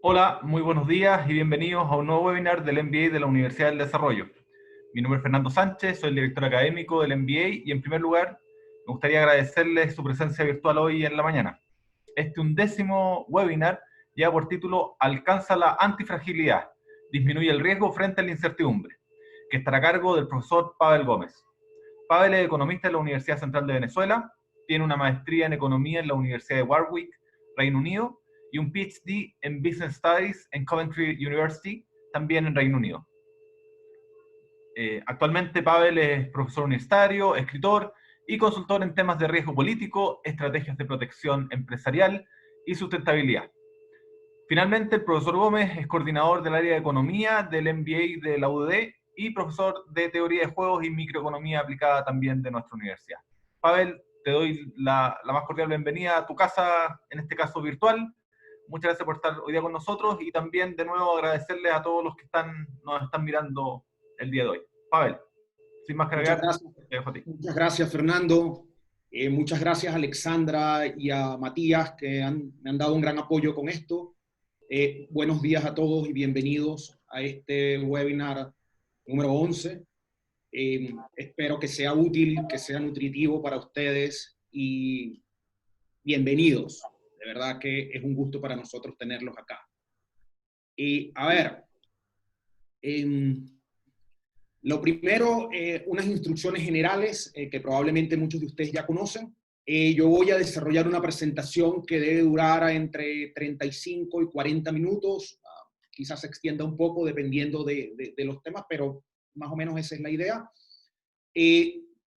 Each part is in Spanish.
Hola, muy buenos días y bienvenidos a un nuevo webinar del MBA de la Universidad del Desarrollo. Mi nombre es Fernando Sánchez, soy el director académico del MBA y en primer lugar me gustaría agradecerles su presencia virtual hoy en la mañana. Este 11º webinar lleva por título Alcanza la antifragilidad, disminuye el riesgo frente a la incertidumbre, que estará a cargo del profesor Pavel Gómez. Pavel es economista en la Universidad Central de Venezuela, tiene una maestría en economía en la Universidad de Warwick, Reino Unido, y un PhD en Business Studies en Coventry University, también en Reino Unido. Actualmente Pavel es profesor universitario, escritor y consultor en temas de riesgo político, estrategias de protección empresarial y sustentabilidad. Finalmente, el profesor Gómez es coordinador del área de economía del MBA de la UDD y profesor de teoría de juegos y microeconomía aplicada también de nuestra universidad. Pavel, te doy la más cordial bienvenida a tu casa, en este caso virtual. Muchas gracias por estar hoy día con nosotros y también de nuevo agradecerles a todos los que nos están mirando el día de hoy. Pavel, sin más que Muchas agregar, gracias, te dejo a ti. muchas gracias Fernando. Muchas gracias a Alexandra y a Matías que me han dado un gran apoyo con esto. Buenos días a todos y bienvenidos a este webinar número 11. Espero que sea útil, que sea nutritivo para ustedes y bienvenidos. De verdad que es un gusto para nosotros tenerlos acá. Y a ver, lo primero, unas instrucciones generales que probablemente muchos de ustedes ya conocen. Yo voy a desarrollar una presentación que debe durar entre 35 y 40 minutos. Quizás se extienda un poco dependiendo de los temas, pero más o menos esa es la idea.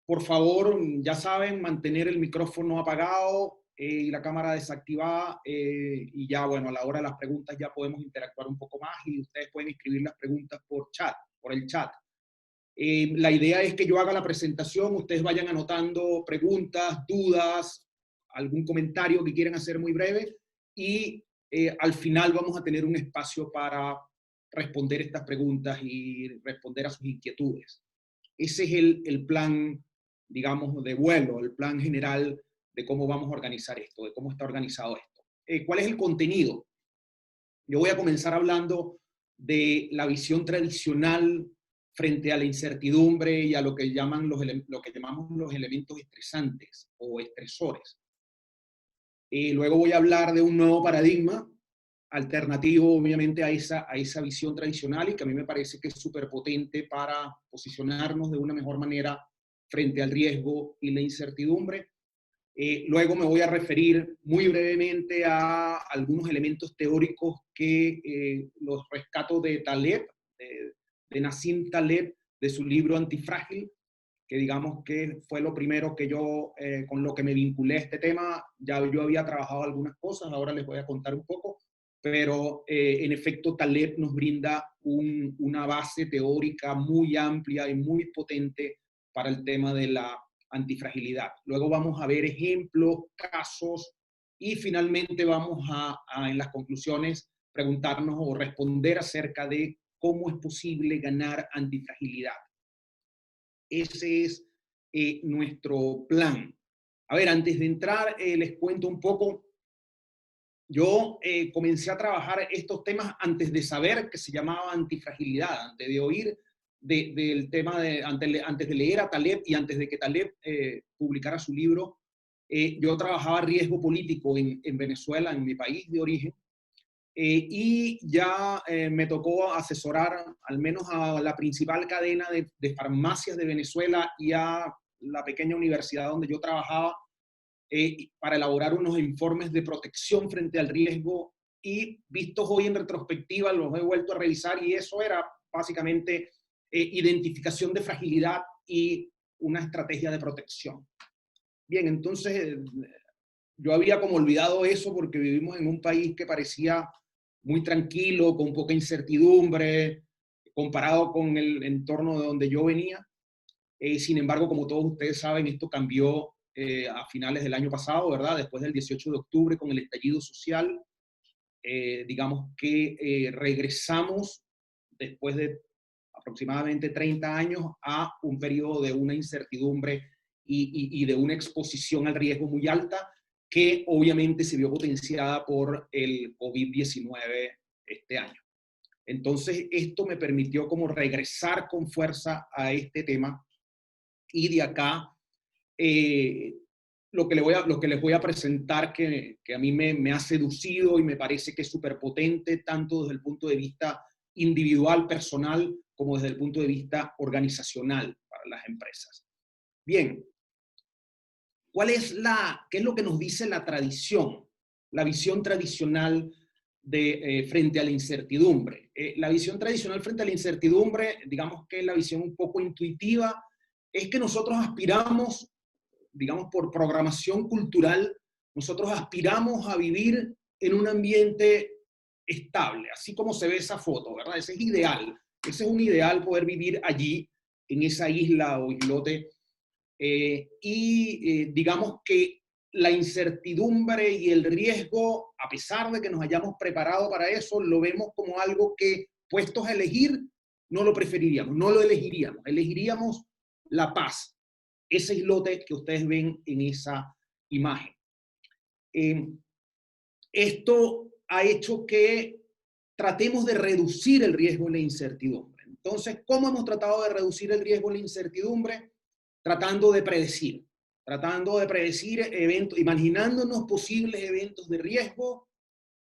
Por favor, ya saben, mantener el micrófono apagado y la cámara desactivada. Y ya, bueno, a la hora de las preguntas ya podemos interactuar un poco más y ustedes pueden escribir las preguntas por el chat. La idea es que yo haga la presentación, ustedes vayan anotando preguntas, dudas, algún comentario que quieran hacer muy breve y al final vamos a tener un espacio para responder estas preguntas y responder a sus inquietudes. Ese es el plan, digamos, de vuelo, el plan general de cómo vamos a organizar esto, de cómo está organizado esto. ¿Cuál es el contenido? Yo voy a comenzar hablando de la visión tradicional frente a la incertidumbre y a lo que llamamos los elementos estresantes o estresores. Luego voy a hablar de un nuevo paradigma alternativo, obviamente, a esa visión tradicional y que a mí me parece que es súper potente para posicionarnos de una mejor manera frente al riesgo y la incertidumbre. Luego me voy a referir muy brevemente a algunos elementos teóricos que los rescato de Taleb, de Nassim Taleb, de su libro Antifrágil, que digamos que fue lo primero que yo, con lo que me vinculé a este tema. Ya yo había trabajado algunas cosas, ahora les voy a contar un poco, pero en efecto Taleb nos brinda una base teórica muy amplia y muy potente para el tema de la antifragilidad. Luego vamos a ver ejemplos, casos y finalmente vamos en las conclusiones preguntarnos o responder acerca de cómo es posible ganar antifragilidad. Ese es nuestro plan. A ver, antes de entrar, les cuento un poco. Yo comencé a trabajar estos temas antes de saber que se llamaba antifragilidad, antes de oír del tema, antes de leer a Taleb y antes de que Taleb publicara su libro. Yo trabajaba riesgo político en Venezuela, en mi país de origen, y ya me tocó asesorar al menos a la principal cadena de farmacias de Venezuela y a la pequeña universidad donde yo trabajaba para elaborar unos informes de protección frente al riesgo y vistos hoy en retrospectiva los he vuelto a revisar y eso era básicamente identificación de fragilidad y una estrategia de protección. Bien, entonces yo había como olvidado eso porque vivimos en un país que parecía muy tranquilo, con poca incertidumbre, comparado con el entorno de donde yo venía. Sin embargo, como todos ustedes saben, esto cambió a finales del año pasado, ¿verdad? Después del 18 de octubre con el estallido social. Digamos que regresamos después de aproximadamente 30 años a un periodo de una incertidumbre y de una exposición al riesgo muy alta. que obviamente se vio potenciada por el COVID-19 este año. Entonces, esto me permitió como regresar con fuerza a este tema y de acá lo que les voy a presentar que a mí me ha seducido y me parece que es súper potente, tanto desde el punto de vista individual, personal, como desde el punto de vista organizacional para las empresas. Bien, ¿qué es lo que nos dice la tradición, la visión tradicional frente a la incertidumbre? La visión tradicional frente a la incertidumbre, digamos que es la visión un poco intuitiva, es que nosotros aspiramos, digamos por programación cultural, nosotros aspiramos a vivir en un ambiente estable, así como se ve esa foto, ¿verdad? Ese es ideal, ese es un ideal poder vivir allí, en esa isla o islote, digamos que la incertidumbre y el riesgo, a pesar de que nos hayamos preparado para eso, lo vemos como algo que, puestos a elegir, no lo preferiríamos, no lo elegiríamos, elegiríamos la paz, ese islote que ustedes ven en esa imagen. Esto ha hecho que tratemos de reducir el riesgo y la incertidumbre. Entonces, ¿cómo hemos tratado de reducir el riesgo y la incertidumbre? Tratando de predecir eventos, imaginándonos posibles eventos de riesgo,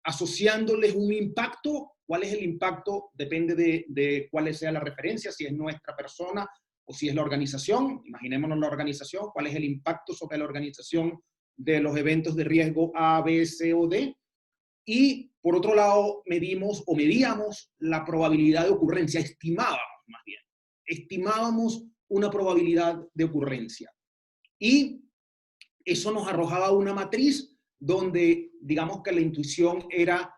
asociándoles un impacto. ¿Cuál es el impacto? Depende de cuál sea la referencia, si es nuestra persona o si es la organización. Imaginémonos la organización, cuál es el impacto sobre la organización de los eventos de riesgo A, B, C o D. Y por otro lado, medíamos la probabilidad de ocurrencia, estimábamos una probabilidad de ocurrencia. Y eso nos arrojaba una matriz donde, digamos que la intuición era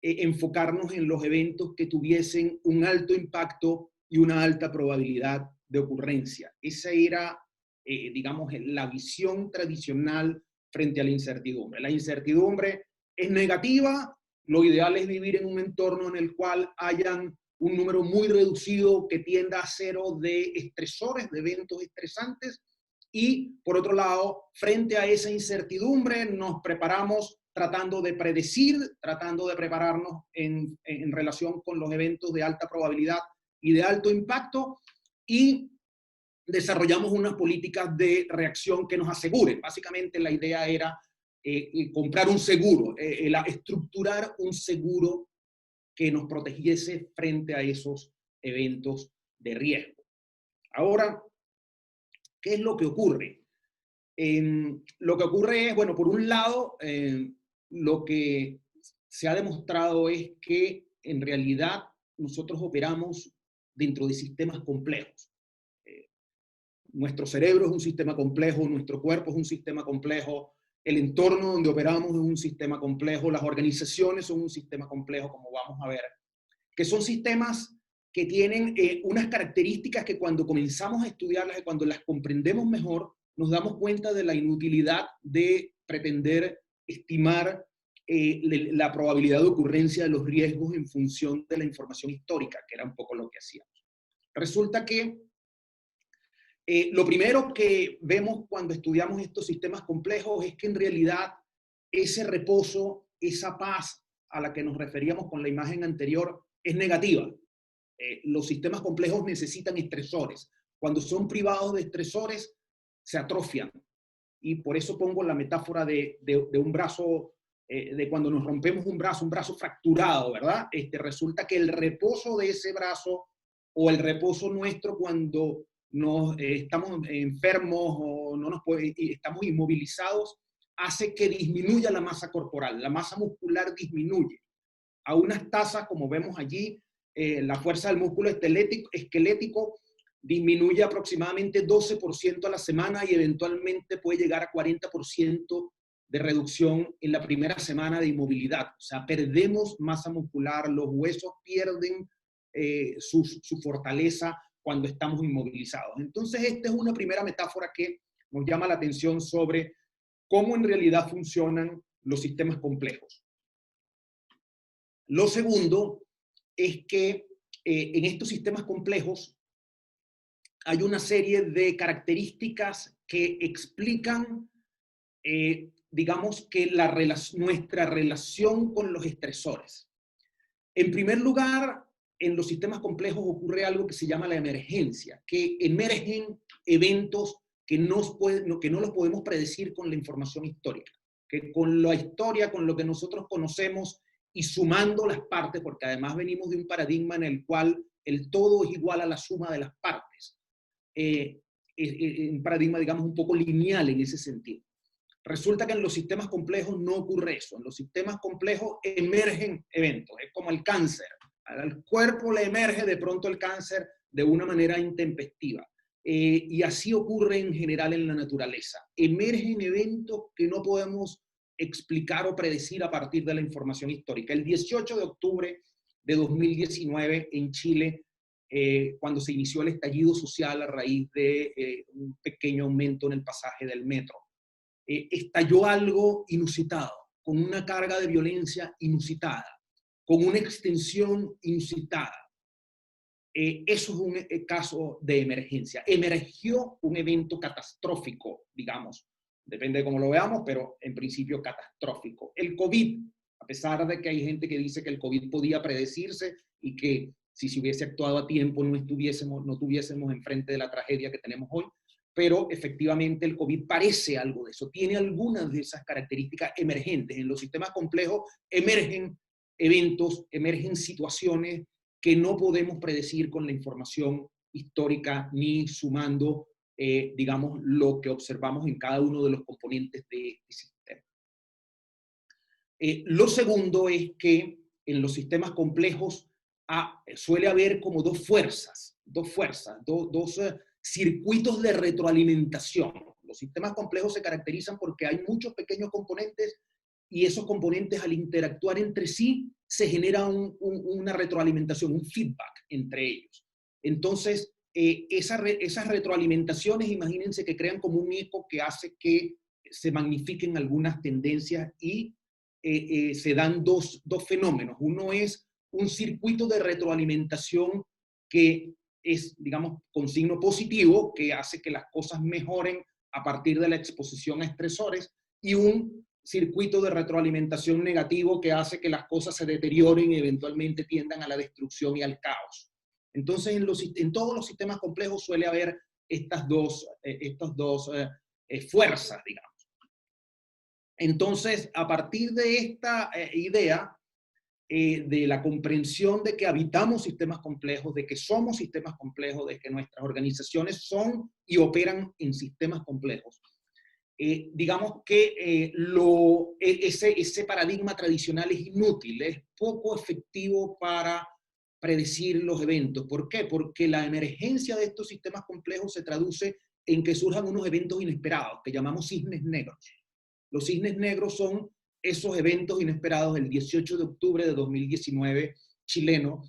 enfocarnos en los eventos que tuviesen un alto impacto y una alta probabilidad de ocurrencia. Esa era, digamos, la visión tradicional frente a la incertidumbre. La incertidumbre es negativa, lo ideal es vivir en un entorno en el cual hayan un número muy reducido que tienda a cero de estresores, de eventos estresantes, y por otro lado, frente a esa incertidumbre, nos preparamos tratando de predecir, tratando de prepararnos en relación con los eventos de alta probabilidad y de alto impacto, y desarrollamos unas políticas de reacción que nos aseguren. Básicamente la idea era comprar un seguro, estructurar un seguro que nos protegiese frente a esos eventos de riesgo. Ahora, ¿qué es lo que ocurre? Lo que ocurre es, bueno, por un lado, lo que se ha demostrado es que en realidad nosotros operamos dentro de sistemas complejos. Nuestro cerebro es un sistema complejo, nuestro cuerpo es un sistema complejo, el entorno donde operamos es un sistema complejo, las organizaciones son un sistema complejo, como vamos a ver, que son sistemas que tienen unas características que cuando comenzamos a estudiarlas y cuando las comprendemos mejor, nos damos cuenta de la inutilidad de pretender estimar la probabilidad de ocurrencia de los riesgos en función de la información histórica, que era un poco lo que hacíamos. Resulta que lo primero que vemos cuando estudiamos estos sistemas complejos es que en realidad ese reposo, esa paz a la que nos referíamos con la imagen anterior es negativa. Los sistemas complejos necesitan estresores. Cuando son privados de estresores, se atrofian. Y por eso pongo la metáfora de un brazo, de cuando nos rompemos un brazo fracturado, ¿verdad? Resulta que el reposo de ese brazo o el reposo nuestro cuando estamos enfermos o estamos inmovilizados, hace que disminuya la masa corporal, la masa muscular disminuye. A unas tasas, como vemos allí, la fuerza del músculo esquelético disminuye aproximadamente 12% a la semana y eventualmente puede llegar a 40% de reducción en la primera semana de inmovilidad. O sea, perdemos masa muscular, los huesos pierden su fortaleza cuando estamos inmovilizados. Entonces, esta es una primera metáfora que nos llama la atención sobre cómo en realidad funcionan los sistemas complejos. Lo segundo es que en estos sistemas complejos hay una serie de características que explican digamos que nuestra relación con los estresores. En primer lugar, en los sistemas complejos ocurre algo que se llama la emergencia, que emergen eventos que no los podemos predecir con la información histórica, que con la historia, con lo que nosotros conocemos y sumando las partes, porque además venimos de un paradigma en el cual el todo es igual a la suma de las partes. Un paradigma, digamos, un poco lineal en ese sentido. Resulta que en los sistemas complejos no ocurre eso. En los sistemas complejos emergen eventos. Es como el cáncer. Al cuerpo le emerge de pronto el cáncer de una manera intempestiva. Y así ocurre en general en la naturaleza. Emergen eventos que no podemos explicar o predecir a partir de la información histórica. El 18 de octubre de 2019 en Chile, cuando se inició el estallido social a raíz de un pequeño aumento en el pasaje del metro, estalló algo inusitado, con una carga de violencia inusitada, con una extensión inusitada. Eso es un caso de emergencia. Emergió un evento catastrófico, digamos, depende de cómo lo veamos, pero en principio catastrófico. El COVID, a pesar de que hay gente que dice que el COVID podía predecirse y que si se hubiese actuado a tiempo no tuviésemos enfrente de la tragedia que tenemos hoy, pero efectivamente el COVID parece algo de eso, tiene algunas de esas características emergentes. En los sistemas complejos emergen eventos, emergen situaciones que no podemos predecir con la información histórica ni sumando, digamos, lo que observamos en cada uno de los componentes de este sistema. Lo segundo es que en los sistemas complejos suele haber como dos circuitos de retroalimentación. Los sistemas complejos se caracterizan porque hay muchos pequeños componentes y esos componentes al interactuar entre sí se genera una retroalimentación, un feedback entre ellos. Entonces, esas retroalimentaciones, imagínense que crean como un eco que hace que se magnifiquen algunas tendencias y se dan dos fenómenos. Uno es un circuito de retroalimentación que es, digamos, con signo positivo, que hace que las cosas mejoren a partir de la exposición a estresores, y un circuito de retroalimentación negativo que hace que las cosas se deterioren y eventualmente tiendan a la destrucción y al caos. Entonces, en todos los sistemas complejos suele haber estas dos fuerzas, digamos. Entonces, a partir de esta idea, de la comprensión de que habitamos sistemas complejos, de que somos sistemas complejos, de que nuestras organizaciones son y operan en sistemas complejos. Digamos que ese paradigma tradicional es inútil, es poco efectivo para predecir los eventos. ¿Por qué? Porque la emergencia de estos sistemas complejos se traduce en que surjan unos eventos inesperados, que llamamos cisnes negros. Los cisnes negros son esos eventos inesperados del 18 de octubre de 2019 chileno,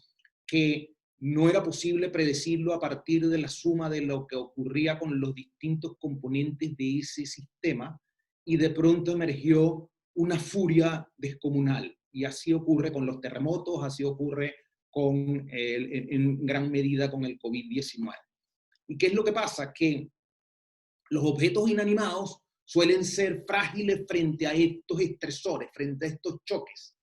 que no era posible predecirlo a partir de la suma de lo que ocurría con los distintos componentes de ese sistema, y de pronto emergió una furia descomunal. Y así ocurre con los terremotos, así ocurre en gran medida con el COVID-19. ¿Y qué es lo que pasa? Que los objetos inanimados suelen ser frágiles frente a estos estresores, frente a estos choques.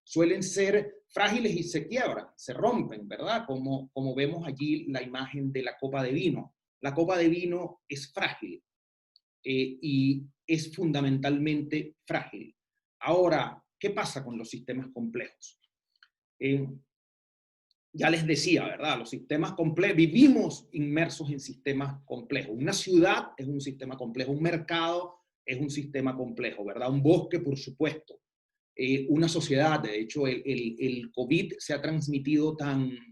Suelen ser frágiles y se quiebran, se rompen, ¿verdad? Como vemos allí la imagen de la copa de vino. La copa de vino es frágil y es fundamentalmente frágil. Ahora, ¿qué pasa con los sistemas complejos? Ya les decía, ¿verdad? Los sistemas complejos, vivimos inmersos en sistemas complejos. Una ciudad es un sistema complejo, un mercado es un sistema complejo, ¿verdad? Un bosque, por supuesto. Una sociedad, de hecho, el COVID se ha transmitido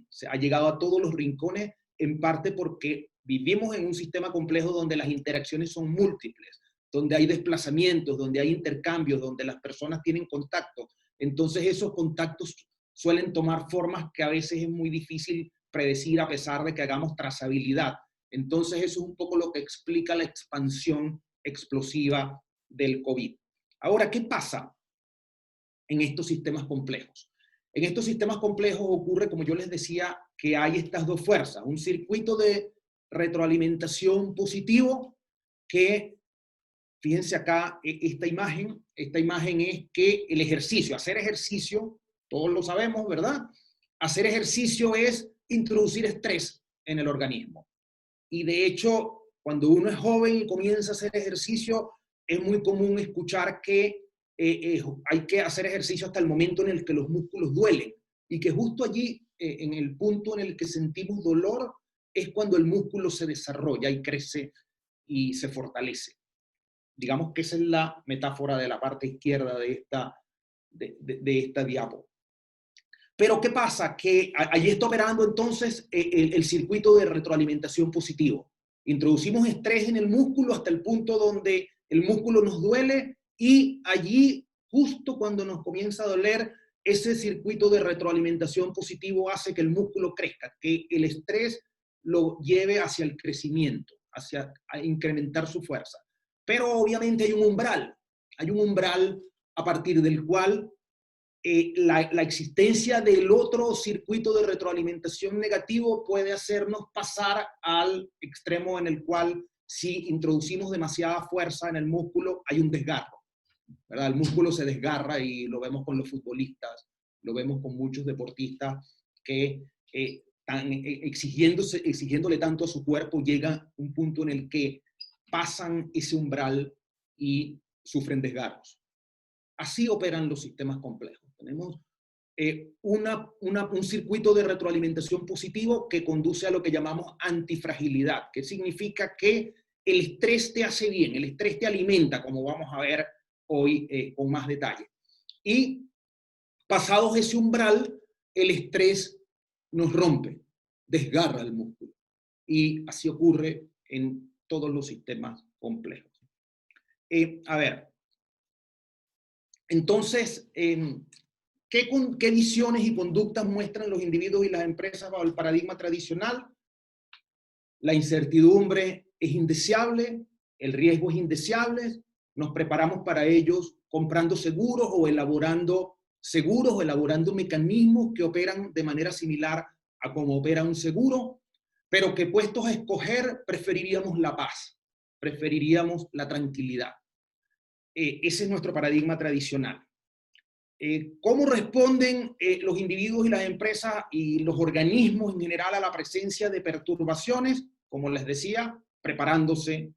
se ha llegado a todos los rincones, en parte porque vivimos en un sistema complejo donde las interacciones son múltiples, donde hay desplazamientos, donde hay intercambios, donde las personas tienen contacto. Entonces esos contactos suelen tomar formas que a veces es muy difícil predecir a pesar de que hagamos trazabilidad. Entonces eso es un poco lo que explica la expansión explosiva del COVID. Ahora, ¿qué pasa en estos sistemas complejos? En estos sistemas complejos ocurre, como yo les decía, que hay estas dos fuerzas, un circuito de retroalimentación positivo que Fíjense acá esta imagen. Esta imagen es que el ejercicio, hacer ejercicio, todos lo sabemos, ¿verdad? Hacer ejercicio es introducir estrés en el organismo. Y de hecho, cuando uno es joven y comienza a hacer ejercicio, es muy común escuchar que hay que hacer ejercicio hasta el momento en el que los músculos duelen. Y que justo allí, en el punto en el que sentimos dolor, es cuando el músculo se desarrolla y crece y se fortalece. Digamos que esa es la metáfora de la parte izquierda de esta diapo. Pero ¿qué pasa? Que allí está operando entonces el circuito de retroalimentación positivo. Introducimos estrés en el músculo hasta el punto donde el músculo nos duele y allí, justo cuando nos comienza a doler, ese circuito de retroalimentación positivo hace que el músculo crezca, que el estrés lo lleve hacia el crecimiento, hacia a incrementar su fuerza. Pero obviamente hay un umbral a partir del cual la existencia del otro circuito de retroalimentación negativo puede hacernos pasar al extremo en el cual si introducimos demasiada fuerza en el músculo hay un desgarro, ¿verdad? El músculo se desgarra y lo vemos con los futbolistas, lo vemos con muchos deportistas que están exigiéndole tanto a su cuerpo, llega un punto en el que pasan ese umbral y sufren desgarros. Así operan los sistemas complejos. Tenemos un circuito de retroalimentación positivo que conduce a lo que llamamos antifragilidad, que significa que el estrés te hace bien, el estrés te alimenta, como vamos a ver hoy con más detalle. Y pasados ese umbral, el estrés nos rompe, desgarra el músculo. Y así ocurre en todos los sistemas complejos. A ver, entonces, ¿qué visiones y conductas muestran los individuos y las empresas bajo el paradigma tradicional? La incertidumbre es indeseable, el riesgo es indeseable, nos preparamos para ellos comprando seguros o elaborando mecanismos que operan de manera similar a cómo opera un seguro, pero que puestos a escoger preferiríamos la paz, preferiríamos la tranquilidad. Ese es nuestro paradigma tradicional. ¿Cómo responden los individuos y las empresas y los organismos en general a la presencia de perturbaciones? Como les decía, preparándose,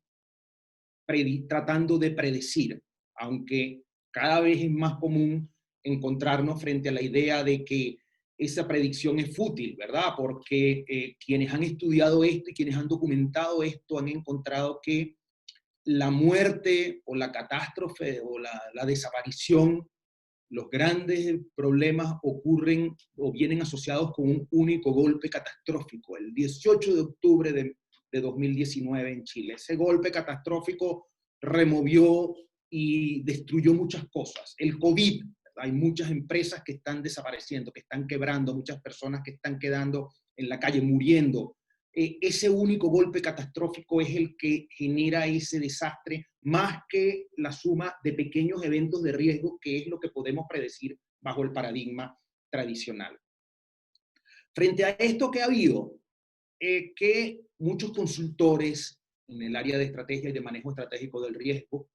tratando de predecir, aunque cada vez es más común encontrarnos frente a la idea de que esa predicción es fútil, ¿verdad? Porque quienes han estudiado esto y quienes han documentado esto han encontrado que la muerte o la catástrofe o la desaparición, los grandes problemas ocurren o vienen asociados con un único golpe catastrófico, el 18 de octubre de 2019 en Chile. Ese golpe catastrófico removió y destruyó muchas cosas. El COVID, hay muchas empresas que están desapareciendo, que están quebrando, muchas personas que están quedando en la calle muriendo. Ese único golpe catastrófico es el que genera ese desastre, más que la suma de pequeños eventos de riesgo, que es lo que podemos predecir bajo el paradigma tradicional. Frente a esto que ha habido, que muchos consultores en el área de estrategia y de manejo estratégico del riesgo,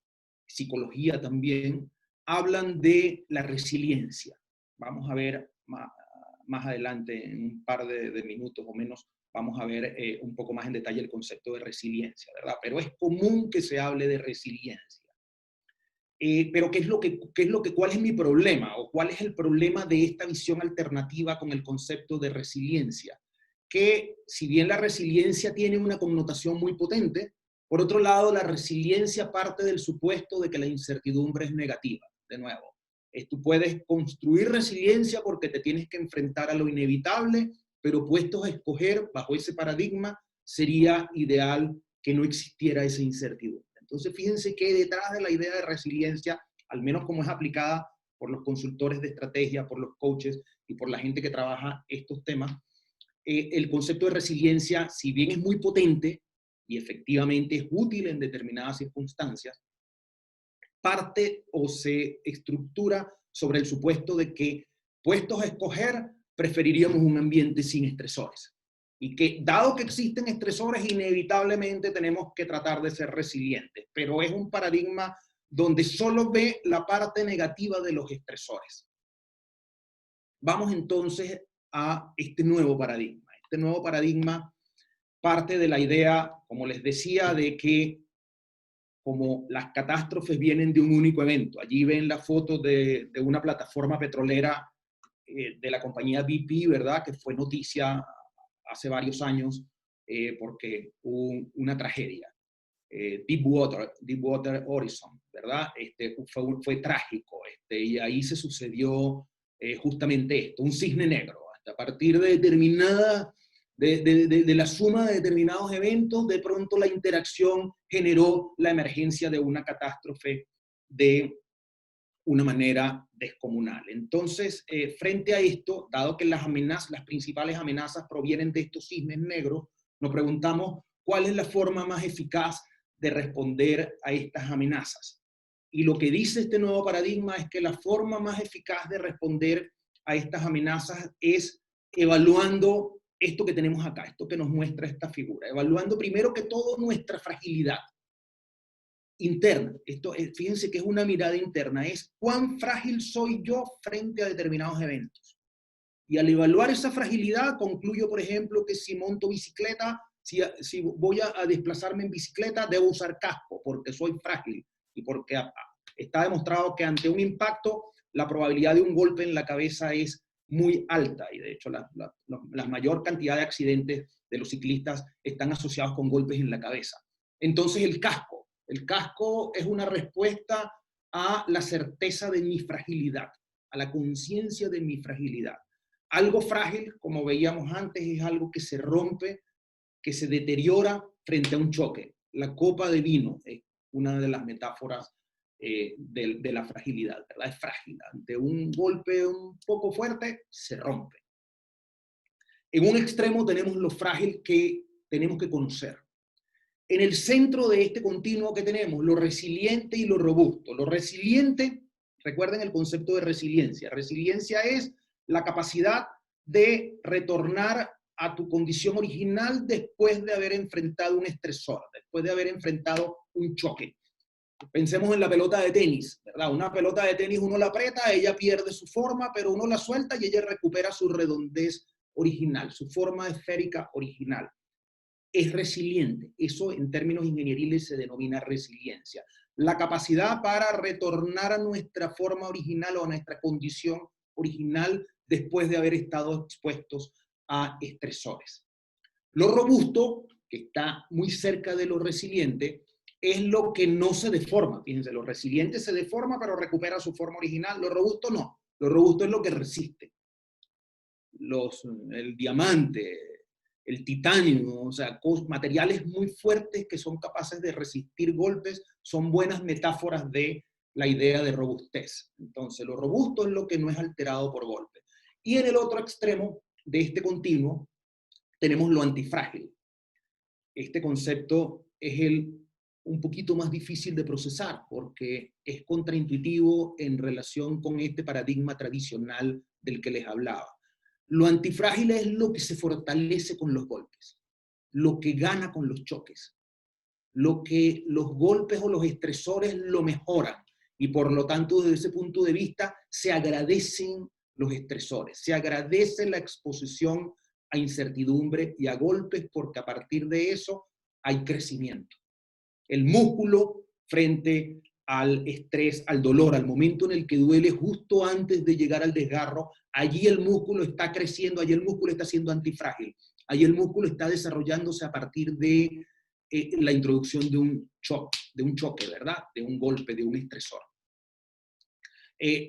psicología también, hablan de la resiliencia. Vamos a ver más adelante, en un par de minutos o menos, vamos a ver un poco más en detalle el concepto de resiliencia, ¿verdad? Pero es común que se hable de resiliencia. Pero ¿cuál es mi problema? ¿O cuál es el problema de esta visión alternativa con el concepto de resiliencia? Que si bien la resiliencia tiene una connotación muy potente, por otro lado, la resiliencia parte del supuesto de que la incertidumbre es negativa. De nuevo, tú puedes construir resiliencia porque te tienes que enfrentar a lo inevitable, pero puestos a escoger bajo ese paradigma, sería ideal que no existiera esa incertidumbre. Entonces, fíjense que detrás de la idea de resiliencia, al menos como es aplicada por los consultores de estrategia, por los coaches y por la gente que trabaja estos temas, el concepto de resiliencia, si bien es muy potente y efectivamente es útil en determinadas circunstancias, parte o se estructura sobre el supuesto de que, puestos a escoger, preferiríamos un ambiente sin estresores. Y que, dado que existen estresores, inevitablemente tenemos que tratar de ser resilientes. Pero es un paradigma donde solo ve la parte negativa de los estresores. Vamos entonces a este nuevo paradigma. Este nuevo paradigma parte de la idea, como les decía, de que como las catástrofes vienen de un único evento. Allí ven la foto de una plataforma petrolera de la compañía BP, ¿verdad? Que fue noticia hace varios años porque hubo una tragedia. Deepwater Horizon, ¿verdad? Fue trágico. Y ahí se sucedió justamente esto, un cisne negro. Hasta a partir de determinada de la suma de determinados eventos, de pronto la interacción generó la emergencia de una catástrofe de una manera descomunal. Entonces, frente a esto, dado que las principales amenazas provienen de estos cisnes negros, nos preguntamos cuál es la forma más eficaz de responder a estas amenazas. Y lo que dice este nuevo paradigma es que la forma más eficaz de responder a estas amenazas es evaluando esto que tenemos acá, esto que nos muestra esta figura, evaluando primero que todo nuestra fragilidad interna. Fíjense que es una mirada interna, es cuán frágil soy yo frente a determinados eventos. Y al evaluar esa fragilidad, concluyo, por ejemplo, que si monto bicicleta, si voy a desplazarme en bicicleta, debo usar casco, porque soy frágil y porque está demostrado que ante un impacto, la probabilidad de un golpe en la cabeza es muy alta. Y de hecho, la mayor cantidad de accidentes de los ciclistas están asociados con golpes en la cabeza. Entonces, el casco es una respuesta a la certeza de mi fragilidad, a la conciencia de mi fragilidad. Algo frágil, como veíamos antes, es algo que se rompe, que se deteriora frente a un choque. La copa de vino es una de las metáforas de la fragilidad, ¿verdad? Es frágil. Ante un golpe un poco fuerte, se rompe. En un extremo tenemos lo frágil que tenemos que conocer. En el centro de este continuo que tenemos, lo resiliente y lo robusto. Lo resiliente, recuerden el concepto de resiliencia. Resiliencia es la capacidad de retornar a tu condición original después de haber enfrentado un estresor, después de haber enfrentado un choque. Pensemos en la pelota de tenis, ¿verdad? Una pelota de tenis uno la aprieta, ella pierde su forma, pero uno la suelta y ella recupera su redondez original, su forma esférica original. Es resiliente. Eso en términos ingenieriles se denomina resiliencia. La capacidad para retornar a nuestra forma original o a nuestra condición original después de haber estado expuestos a estresores. Lo robusto, que está muy cerca de lo resiliente, es lo que no se deforma. Fíjense, lo resiliente se deforma pero recupera su forma original. Lo robusto no. Lo robusto es lo que resiste. El diamante, el titanio, o sea, materiales muy fuertes que son capaces de resistir golpes, son buenas metáforas de la idea de robustez. Entonces, lo robusto es lo que no es alterado por golpes. Y en el otro extremo de este continuo tenemos lo antifrágil. Este concepto es un poquito más difícil de procesar porque es contraintuitivo en relación con este paradigma tradicional del que les hablaba. Lo antifrágil es lo que se fortalece con los golpes, lo que gana con los choques, lo que los golpes o los estresores lo mejoran y por lo tanto desde ese punto de vista se agradecen los estresores, se agradece la exposición a incertidumbre y a golpes porque a partir de eso hay crecimiento. El músculo frente al estrés, al dolor, al momento en el que duele justo antes de llegar al desgarro, allí el músculo está creciendo, allí el músculo está siendo antifrágil, allí el músculo está desarrollándose a partir de la introducción de un choque, ¿verdad? De un golpe, de un estresor.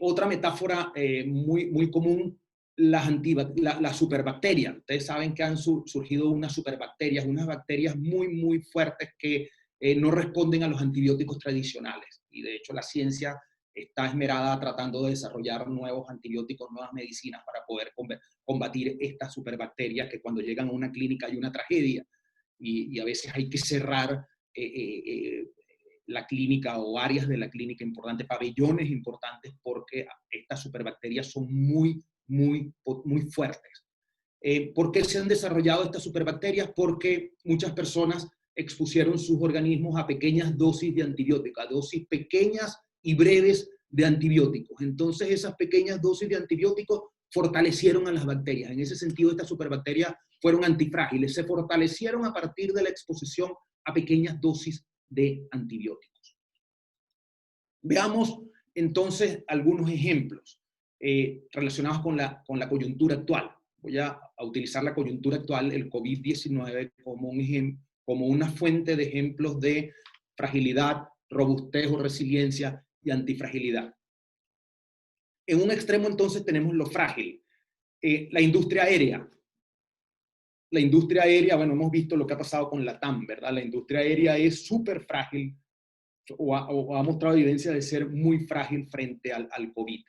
Otra metáfora muy común, las superbacterias. Ustedes saben que han surgido unas superbacterias, unas bacterias muy fuertes que no responden a los antibióticos tradicionales. Y de hecho la ciencia está esmerada tratando de desarrollar nuevos antibióticos, nuevas medicinas para poder combatir estas superbacterias que cuando llegan a una clínica hay una tragedia y a veces hay que cerrar la clínica o áreas de la clínica importantes, pabellones importantes, porque estas superbacterias son muy fuertes. ¿Por qué se han desarrollado estas superbacterias? Porque muchas personas expusieron sus organismos a pequeñas dosis de antibióticos, a dosis pequeñas y breves de antibióticos. Entonces esas pequeñas dosis de antibióticos fortalecieron a las bacterias. En ese sentido, estas superbacterias fueron antifrágiles, se fortalecieron a partir de la exposición a pequeñas dosis de antibióticos. Veamos entonces algunos ejemplos relacionados con la coyuntura actual. Voy a utilizar la coyuntura actual, el COVID-19, como una fuente de ejemplos de fragilidad, robustez o resiliencia y antifragilidad. En un extremo entonces tenemos lo frágil. La industria aérea. La industria aérea, bueno, hemos visto lo que ha pasado con la TAM, ¿verdad? La industria aérea es súper frágil o ha mostrado evidencia de ser muy frágil frente al COVID.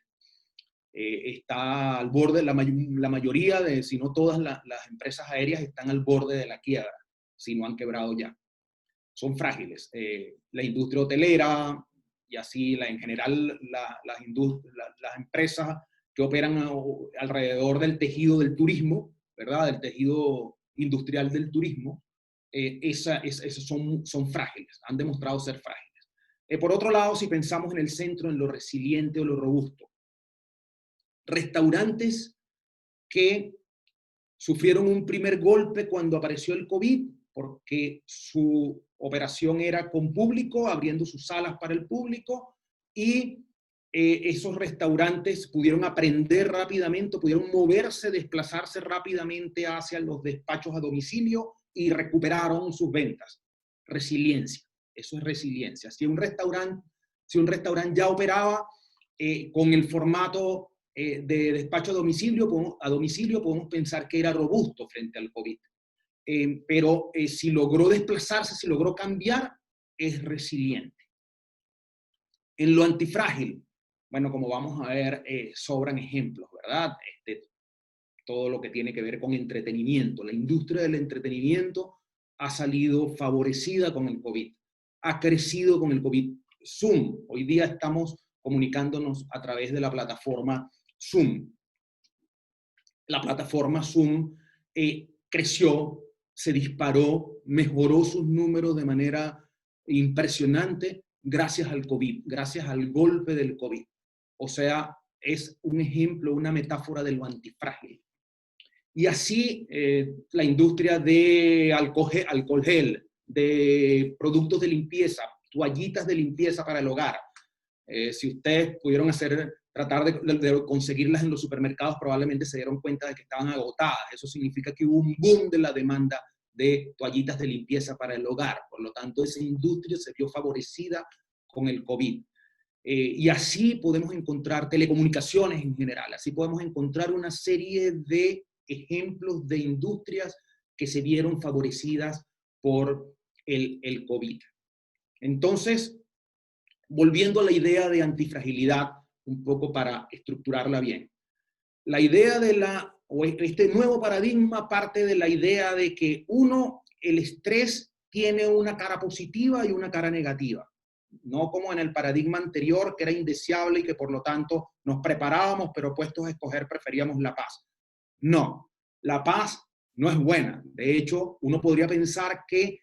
Está al borde, la mayoría de, si no todas las empresas aéreas están al borde de la quiebra, si no han quebrado ya. Son frágiles. La industria hotelera y así en general las empresas que operan alrededor del tejido del turismo, ¿verdad? Del tejido industrial del turismo, son frágiles, han demostrado ser frágiles. Por otro lado, si pensamos en el centro, en lo resiliente o lo robusto, restaurantes que sufrieron un primer golpe cuando apareció el COVID, porque su operación era con público, abriendo sus salas para el público, y esos restaurantes pudieron aprender rápidamente, pudieron moverse, desplazarse rápidamente hacia los despachos a domicilio y recuperaron sus ventas. Resiliencia, eso es resiliencia. Si un restaurante ya operaba con el formato de despacho a domicilio, podemos pensar que era robusto frente al COVID. Pero si logró desplazarse, si logró cambiar, es resiliente. En lo antifrágil, bueno, como vamos a ver, sobran ejemplos, ¿verdad? Todo lo que tiene que ver con entretenimiento. La industria del entretenimiento ha salido favorecida con el COVID, ha crecido con el COVID. Zoom, hoy día estamos comunicándonos a través de la plataforma Zoom. La plataforma Zoom creció, se disparó, mejoró sus números de manera impresionante gracias al COVID, gracias al golpe del COVID. O sea, es un ejemplo, una metáfora de lo antifrágil. Y así la industria de alcohol gel, de productos de limpieza, toallitas de limpieza para el hogar. Si ustedes pudieron tratar de conseguirlas en los supermercados, probablemente se dieron cuenta de que estaban agotadas. Eso significa que hubo un boom de la demanda de toallitas de limpieza para el hogar. Por lo tanto, esa industria se vio favorecida con el COVID. Y así podemos encontrar telecomunicaciones en general. Así podemos encontrar una serie de ejemplos de industrias que se vieron favorecidas por el COVID. Entonces, volviendo a la idea de antifragilidad, un poco para estructurarla bien. La idea este nuevo paradigma parte de la idea de que el estrés tiene una cara positiva y una cara negativa. No como en el paradigma anterior, que era indeseable y que por lo tanto nos preparábamos, pero puestos a escoger preferíamos la paz. No, la paz no es buena. De hecho, uno podría pensar que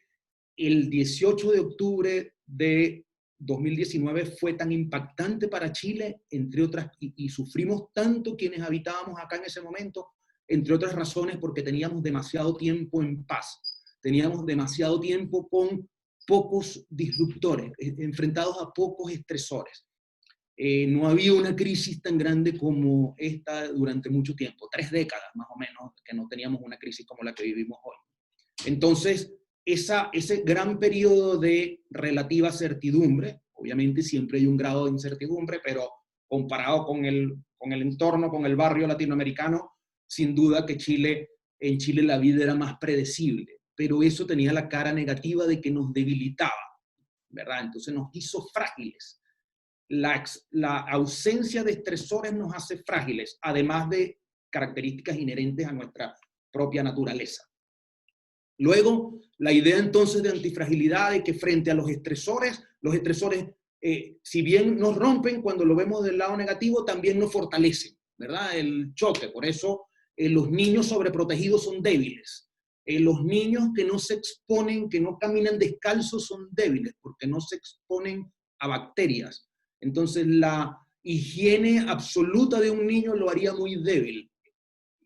el 18 de octubre de 2019 fue tan impactante para Chile, entre otras, y sufrimos tanto quienes habitábamos acá en ese momento, entre otras razones porque teníamos demasiado tiempo en paz, teníamos demasiado tiempo con pocos disruptores, enfrentados a pocos estresores. No había una crisis tan grande como esta durante mucho tiempo, 3 décadas más o menos, que no teníamos una crisis como la que vivimos hoy. Entonces, ese gran periodo de relativa certidumbre, obviamente siempre hay un grado de incertidumbre, pero comparado con el entorno, con el barrio latinoamericano, sin duda que en Chile la vida era más predecible, pero eso tenía la cara negativa de que nos debilitaba, ¿verdad? Entonces nos hizo frágiles. La ausencia de estresores nos hace frágiles, además de características inherentes a nuestra propia naturaleza. Luego, la idea entonces de antifragilidad, de que frente a los estresores, si bien nos rompen, cuando lo vemos del lado negativo, también nos fortalecen, ¿verdad? El choque. Por eso los niños sobreprotegidos son débiles. Los niños que no se exponen, que no caminan descalzos son débiles porque no se exponen a bacterias. Entonces la higiene absoluta de un niño lo haría muy débil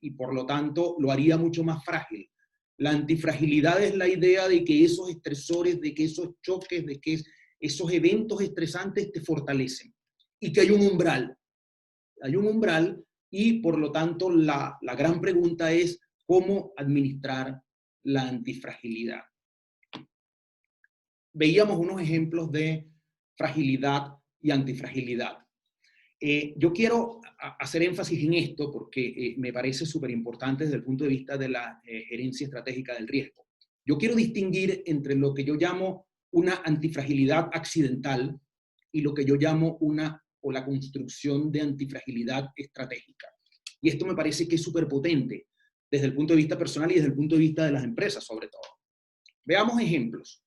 y por lo tanto lo haría mucho más frágil. La antifragilidad es la idea de que esos estresores, de que esos choques, de que esos eventos estresantes te fortalecen y que hay un umbral. Hay un umbral y por lo tanto la gran pregunta es cómo administrar la antifragilidad. Veíamos unos ejemplos de fragilidad y antifragilidad. Yo quiero hacer énfasis en esto porque me parece súper importante desde el punto de vista de la gerencia estratégica del riesgo. Yo quiero distinguir entre lo que yo llamo una antifragilidad accidental y lo que yo llamo la construcción de antifragilidad estratégica. Y esto me parece que es súper potente desde el punto de vista personal y desde el punto de vista de las empresas sobre todo. Veamos ejemplos.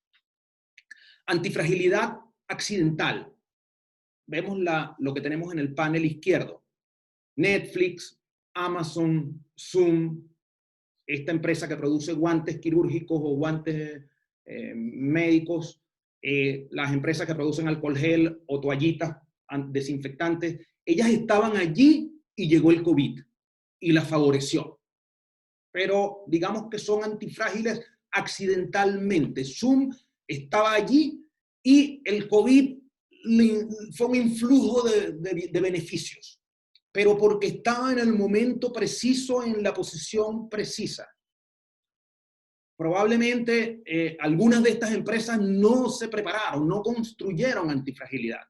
Antifragilidad accidental. Vemos lo que tenemos en el panel izquierdo. Netflix, Amazon, Zoom, esta empresa que produce guantes quirúrgicos o guantes médicos, las empresas que producen alcohol gel o toallitas desinfectantes, ellas estaban allí y llegó el COVID y las favoreció. Pero digamos que son antifrágiles accidentalmente. Zoom estaba allí y el COVID fue un influjo de beneficios, pero porque estaba en el momento preciso, en la posición precisa. Probablemente algunas de estas empresas no se prepararon, no construyeron antifragilidad,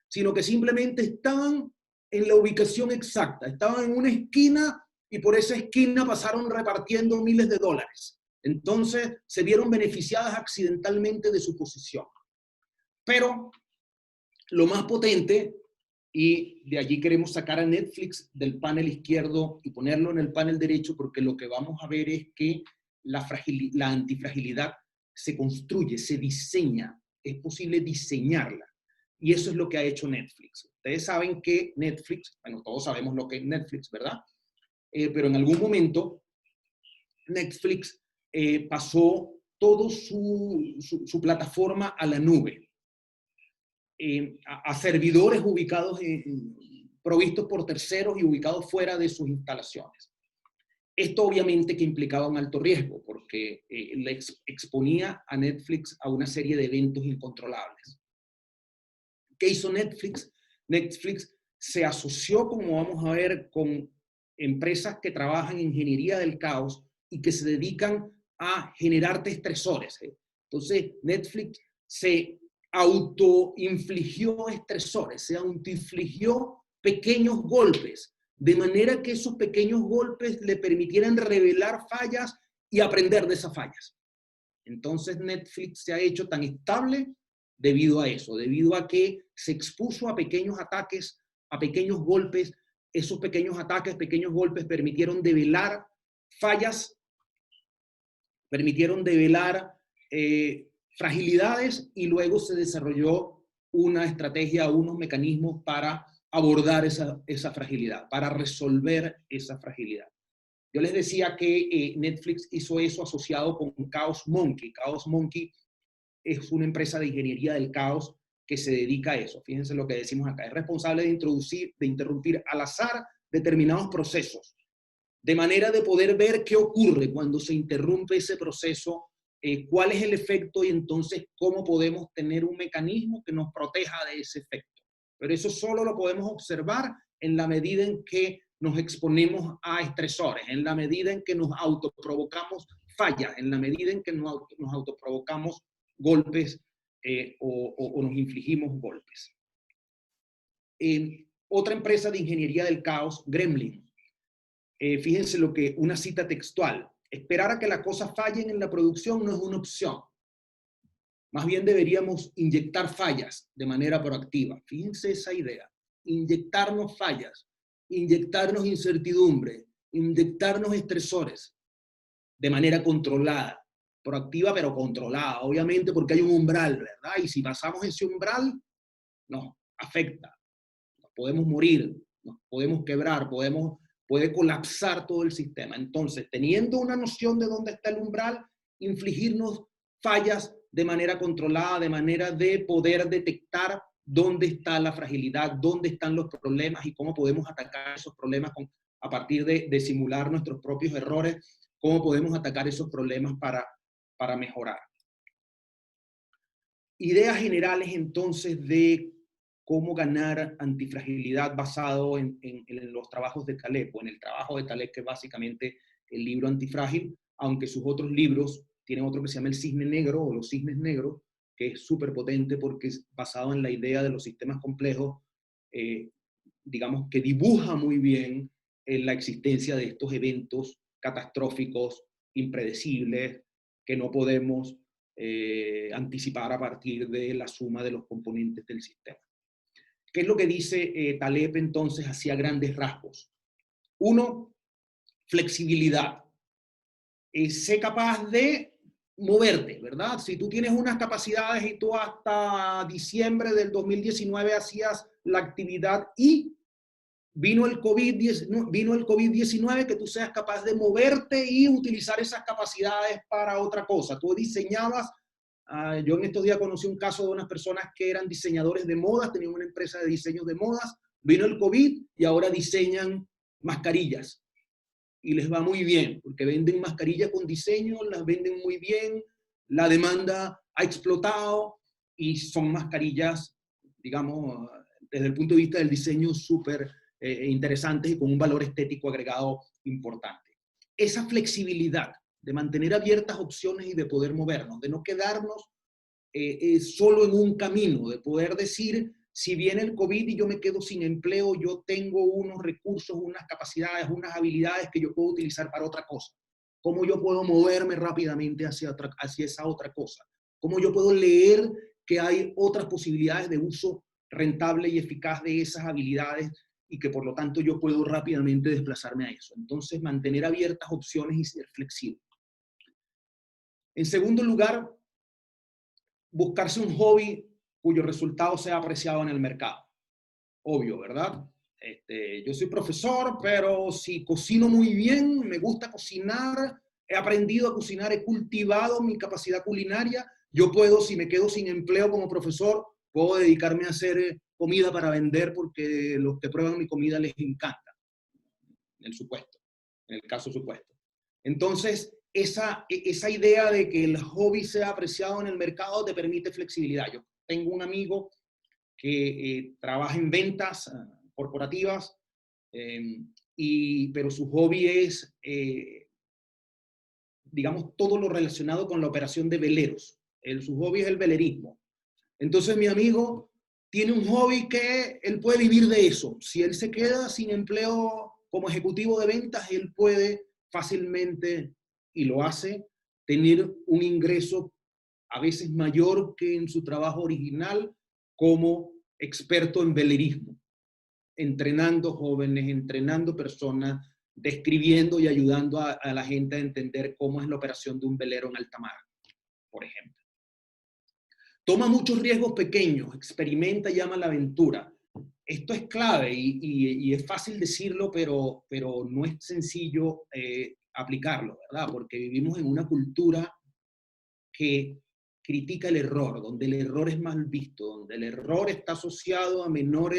sino que simplemente estaban en la ubicación exacta, estaban en una esquina y por esa esquina pasaron repartiendo miles de dólares. Entonces se vieron beneficiadas accidentalmente de su posición. Pero lo más potente, y de allí queremos sacar a Netflix del panel izquierdo y ponerlo en el panel derecho, porque lo que vamos a ver es que la antifragilidad se construye, se diseña, es posible diseñarla. Y eso es lo que ha hecho Netflix. Ustedes saben que Netflix, bueno, todos sabemos lo que es Netflix, ¿verdad? Pero en algún momento Netflix pasó toda su plataforma a la nube. A servidores ubicados provistos por terceros y ubicados fuera de sus instalaciones. Esto obviamente que implicaba un alto riesgo porque le exponía a Netflix a una serie de eventos incontrolables. ¿Qué hizo Netflix? Netflix se asoció, como vamos a ver, con empresas que trabajan en ingeniería del caos y que se dedican a generarte estresores. Entonces, Netflix se autoinfligió estresores, se autoinfligió pequeños golpes, de manera que esos pequeños golpes le permitieran revelar fallas y aprender de esas fallas. Entonces Netflix se ha hecho tan estable debido a eso, debido a que se expuso a pequeños ataques, a pequeños golpes. Esos pequeños ataques, pequeños golpes permitieron develar fallas, permitieron develar fragilidades y luego se desarrolló una estrategia, unos mecanismos para abordar esa fragilidad, para resolver esa fragilidad. Yo les decía que Netflix hizo eso asociado con Chaos Monkey. Chaos Monkey es una empresa de ingeniería del caos que se dedica a eso. Fíjense lo que decimos acá. Es responsable de interrumpir al azar determinados procesos, de manera de poder ver qué ocurre cuando se interrumpe ese proceso, cuál es el efecto y entonces cómo podemos tener un mecanismo que nos proteja de ese efecto. Pero eso solo lo podemos observar en la medida en que nos exponemos a estresores, en la medida en que nos autoprovocamos fallas, en la medida en que nos autoprovocamos golpes o nos infligimos golpes. Otra empresa de ingeniería del caos, Gremlin. Fíjense lo que una cita textual. Esperar a que las cosas fallen en la producción no es una opción. Más bien deberíamos inyectar fallas de manera proactiva. Fíjense esa idea. Inyectarnos fallas, inyectarnos incertidumbre, inyectarnos estresores de manera controlada. Proactiva pero controlada, obviamente porque hay un umbral, ¿verdad? Y si pasamos ese umbral, nos afecta. Nos podemos morir, nos podemos quebrar, podemos puede colapsar todo el sistema. Entonces, teniendo una noción de dónde está el umbral, infligirnos fallas de manera controlada, de manera de poder detectar dónde está la fragilidad, dónde están los problemas y cómo podemos atacar esos problemas a partir de simular nuestros propios errores, cómo podemos atacar esos problemas para mejorar. Ideas generales entonces de cómo ganar antifragilidad basado en los trabajos de Taleb, o en el trabajo de Taleb, que es básicamente el libro Antifrágil, aunque sus otros libros tienen otro que se llama El Cisne Negro o Los Cisnes Negros, que es súper potente porque es basado en la idea de los sistemas complejos, digamos que dibuja muy bien la existencia de estos eventos catastróficos, impredecibles, que no podemos anticipar a partir de la suma de los componentes del sistema. ¿Qué es lo que dice Taleb entonces hacia grandes rasgos? Uno, flexibilidad. Sé capaz de moverte, ¿verdad? Si tú tienes unas capacidades y tú hasta diciembre del 2019 hacías la actividad y vino el COVID-19, que tú seas capaz de moverte y utilizar esas capacidades para otra cosa. Tú diseñabas, yo en estos días conocí un caso de unas personas que eran diseñadores de modas, tenían una empresa de diseño de modas, vino el COVID y ahora diseñan mascarillas. Y les va muy bien, porque venden mascarillas con diseño, las venden muy bien, la demanda ha explotado y son mascarillas, digamos, desde el punto de vista del diseño súper interesantes y con un valor estético agregado importante. Esa flexibilidad de mantener abiertas opciones y de poder movernos, de no quedarnos solo en un camino, de poder decir, si viene el COVID y yo me quedo sin empleo, yo tengo unos recursos, unas capacidades, unas habilidades que yo puedo utilizar para otra cosa. ¿Cómo yo puedo moverme rápidamente hacia esa otra cosa? ¿Cómo yo puedo leer que hay otras posibilidades de uso rentable y eficaz de esas habilidades y que por lo tanto yo puedo rápidamente desplazarme a eso? Entonces, mantener abiertas opciones y ser flexible. En segundo lugar, buscarse un hobby cuyo resultado sea apreciado en el mercado. Obvio, ¿verdad? Yo soy profesor, pero si cocino muy bien, me gusta cocinar, he aprendido a cocinar, he cultivado mi capacidad culinaria, yo puedo, si me quedo sin empleo como profesor, puedo dedicarme a hacer comida para vender porque los que prueban mi comida les encanta, en el caso supuesto. Entonces, esa idea de que el hobby sea apreciado en el mercado te permite flexibilidad. Yo tengo un amigo que trabaja en ventas corporativas, pero su hobby es, digamos, todo lo relacionado con la operación de veleros. Su hobby es el velerismo. Entonces mi amigo tiene un hobby que él puede vivir de eso. Si él se queda sin empleo como ejecutivo de ventas, él puede fácilmente, y lo hace, tener un ingreso a veces mayor que en su trabajo original como experto en velerismo, entrenando jóvenes, entrenando personas, describiendo y ayudando a la gente a entender cómo es la operación de un velero en alta mar, por ejemplo. Toma muchos riesgos pequeños, experimenta y ama la aventura. Esto es clave y es fácil decirlo, pero no es sencillo aplicarlo, ¿verdad? Porque vivimos en una cultura que critica el error, donde el error es mal visto, donde el error está asociado a menor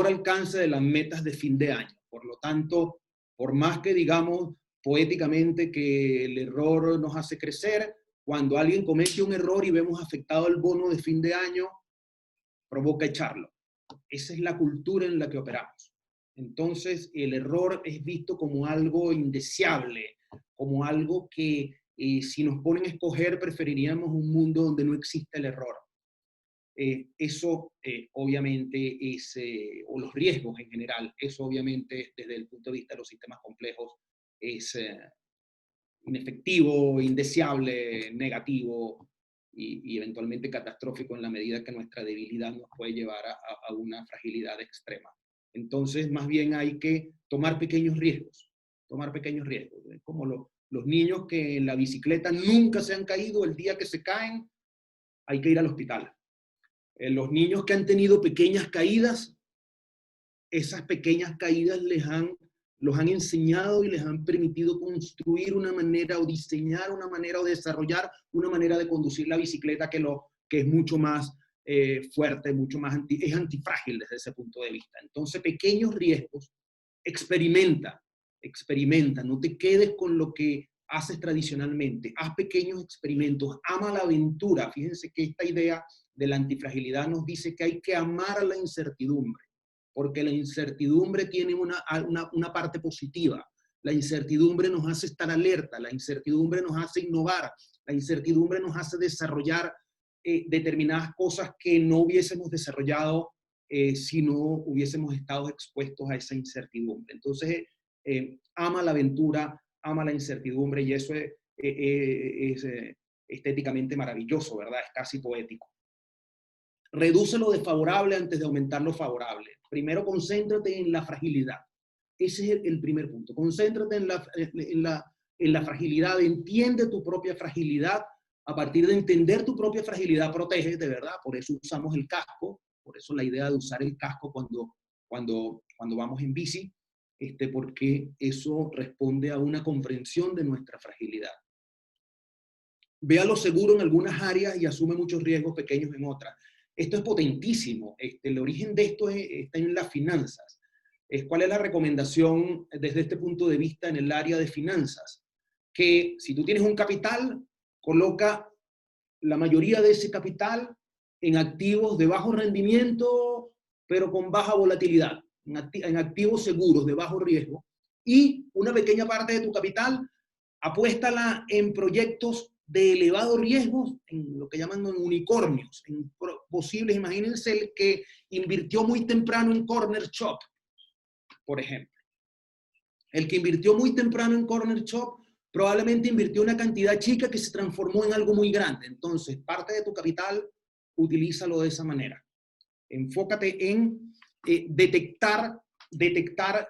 alcance de las metas de fin de año. Por lo tanto, por más que digamos poéticamente que el error nos hace crecer, cuando alguien comete un error y vemos afectado el bono de fin de año, provoca echarlo. Esa es la cultura en la que operamos. Entonces, el error es visto como algo indeseable, como algo que si nos ponen a escoger, preferiríamos un mundo donde no existe el error. Eso obviamente es, o los riesgos en general, eso obviamente desde el punto de vista de los sistemas complejos es inefectivo, indeseable, negativo y eventualmente catastrófico en la medida que nuestra debilidad nos puede llevar a una fragilidad extrema. Entonces, más bien hay que tomar pequeños riesgos, como los niños que en la bicicleta nunca se han caído, el día que se caen hay que ir al hospital. Los niños que han tenido pequeñas caídas, esas pequeñas caídas les han los han enseñado y les han permitido construir una manera o diseñar una manera o desarrollar una manera de conducir la bicicleta que es mucho más fuerte, mucho más es antifrágil desde ese punto de vista. Entonces, pequeños riesgos, experimenta, no te quedes con lo que haces tradicionalmente, haz pequeños experimentos, ama la aventura. Fíjense que esta idea de la antifragilidad nos dice que hay que amar la incertidumbre, porque la incertidumbre tiene una parte positiva. La incertidumbre nos hace estar alerta, la incertidumbre nos hace innovar, la incertidumbre nos hace desarrollar determinadas cosas que no hubiésemos desarrollado si no hubiésemos estado expuestos a esa incertidumbre. Entonces, ama la aventura, ama la incertidumbre, y eso es estéticamente maravilloso, ¿verdad? Es casi poético. Reduce lo desfavorable antes de aumentar lo favorable. Primero, concéntrate en la fragilidad. Ese es el primer punto. Concéntrate en la fragilidad, entiende tu propia fragilidad. A partir de entender tu propia fragilidad, protégete, ¿verdad? Por eso usamos el casco, por eso la idea de usar el casco cuando vamos en bici, porque eso responde a una comprensión de nuestra fragilidad. Vea lo seguro en algunas áreas y asume muchos riesgos pequeños en otras. Esto es potentísimo. El origen de esto está en las finanzas. ¿Cuál es la recomendación desde este punto de vista en el área de finanzas? Que si tú tienes un capital, coloca la mayoría de ese capital en activos de bajo rendimiento, pero con baja volatilidad, en activos seguros de bajo riesgo, y una pequeña parte de tu capital, apuéstala en proyectos de elevado riesgo, en lo que llaman unicornios, en posibles. Imagínense el que invirtió muy temprano en Corner Shop, por ejemplo. El que invirtió muy temprano en Corner Shop probablemente invirtió una cantidad chica que se transformó en algo muy grande. Entonces, parte de tu capital, utilízalo de esa manera. Enfócate en detectar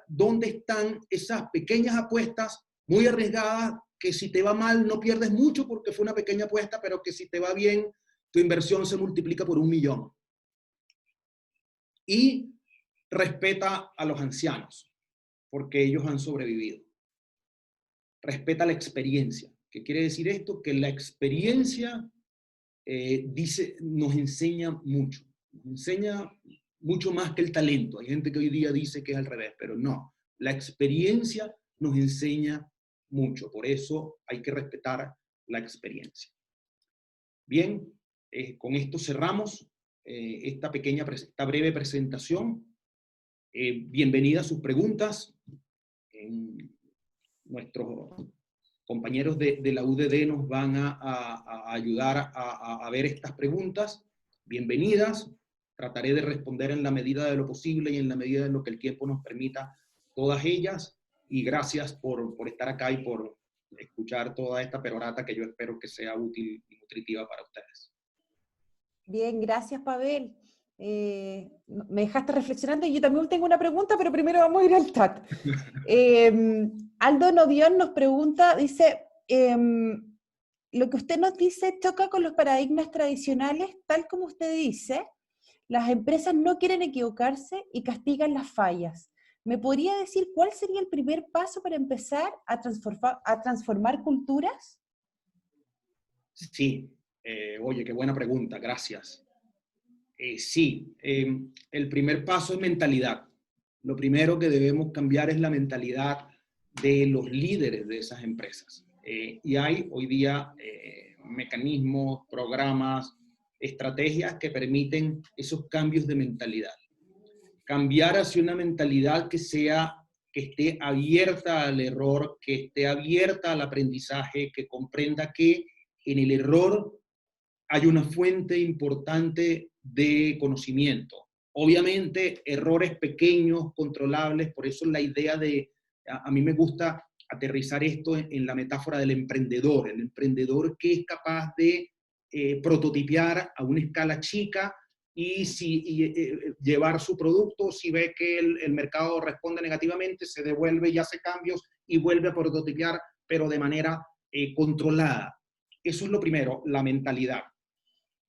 dónde están esas pequeñas apuestas muy arriesgadas, que si te va mal no pierdes mucho porque fue una pequeña apuesta, pero que si te va bien, tu inversión se multiplica por 1.000.000. Y respeta a los ancianos, porque ellos han sobrevivido. Respeta la experiencia. ¿Qué quiere decir esto? Que la experiencia nos enseña mucho. Nos enseña mucho más que el talento. Hay gente que hoy día dice que es al revés, pero no. La experiencia nos enseña mucho. Por eso hay que respetar la experiencia. Bien, con esto cerramos esta breve presentación. Bienvenida a sus preguntas. Nuestros compañeros de la UDD nos van a ayudar a ver estas preguntas. Bienvenidas. Trataré de responder en la medida de lo posible y en la medida de lo que el tiempo nos permita todas ellas. Y gracias por estar acá y por escuchar toda esta perorata que yo espero que sea útil y nutritiva para ustedes. Bien, gracias, Pavel. Me dejaste reflexionando y yo también tengo una pregunta, pero primero vamos a ir al chat. Aldo Novión nos pregunta, dice, lo que usted nos dice choca con los paradigmas tradicionales, tal como usted dice, las empresas no quieren equivocarse y castigan las fallas. ¿Me podría decir cuál sería el primer paso para empezar a transformar culturas? Sí, oye, qué buena pregunta, gracias. Sí, el primer paso es mentalidad. Lo primero que debemos cambiar es la mentalidad de los líderes de esas empresas. Y hay hoy día mecanismos, programas, estrategias que permiten esos cambios de mentalidad. Cambiar hacia una mentalidad que esté abierta al error, que esté abierta al aprendizaje, que comprenda que en el error hay una fuente importante de conocimiento. Obviamente, errores pequeños, controlables, por eso la idea a mí me gusta aterrizar esto en la metáfora del emprendedor. El emprendedor que es capaz de prototipiar a una escala chica y llevar su producto, si ve que el mercado responde negativamente, se devuelve y hace cambios y vuelve a prototipiar, pero de manera controlada. Eso es lo primero, la mentalidad.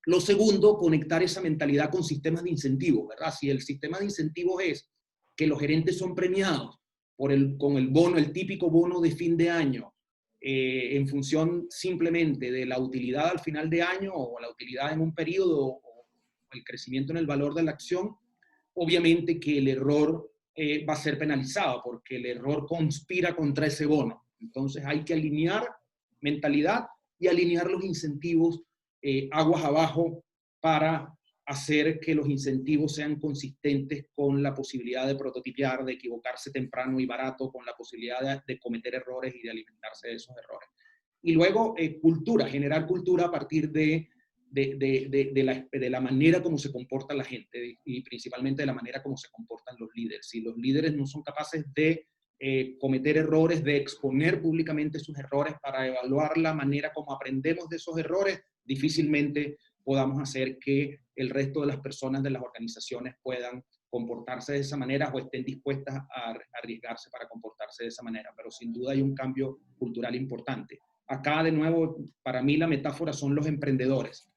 Lo segundo, conectar esa mentalidad con sistemas de incentivos, ¿verdad? Si el sistema de incentivos es que los gerentes son premiados con el bono, el típico bono de fin de año, en función simplemente de la utilidad al final de año o la utilidad en un periodo o el crecimiento en el valor de la acción, obviamente que el error va a ser penalizado porque el error conspira contra ese bono. Entonces hay que alinear mentalidad y alinear los incentivos aguas abajo para hacer que los incentivos sean consistentes con la posibilidad de prototipiar, de equivocarse temprano y barato, con la posibilidad de cometer errores y de alimentarse de esos errores. Y luego, cultura, generar cultura a partir de la manera como se comporta la gente y principalmente de la manera como se comportan los líderes. Si los líderes no son capaces de cometer errores, de exponer públicamente sus errores para evaluar la manera como aprendemos de esos errores, difícilmente podamos hacer que el resto de las personas de las organizaciones puedan comportarse de esa manera o estén dispuestas a arriesgarse para comportarse de esa manera. Pero sin duda hay un cambio cultural importante. Acá, de nuevo, para mí la metáfora son los emprendedores.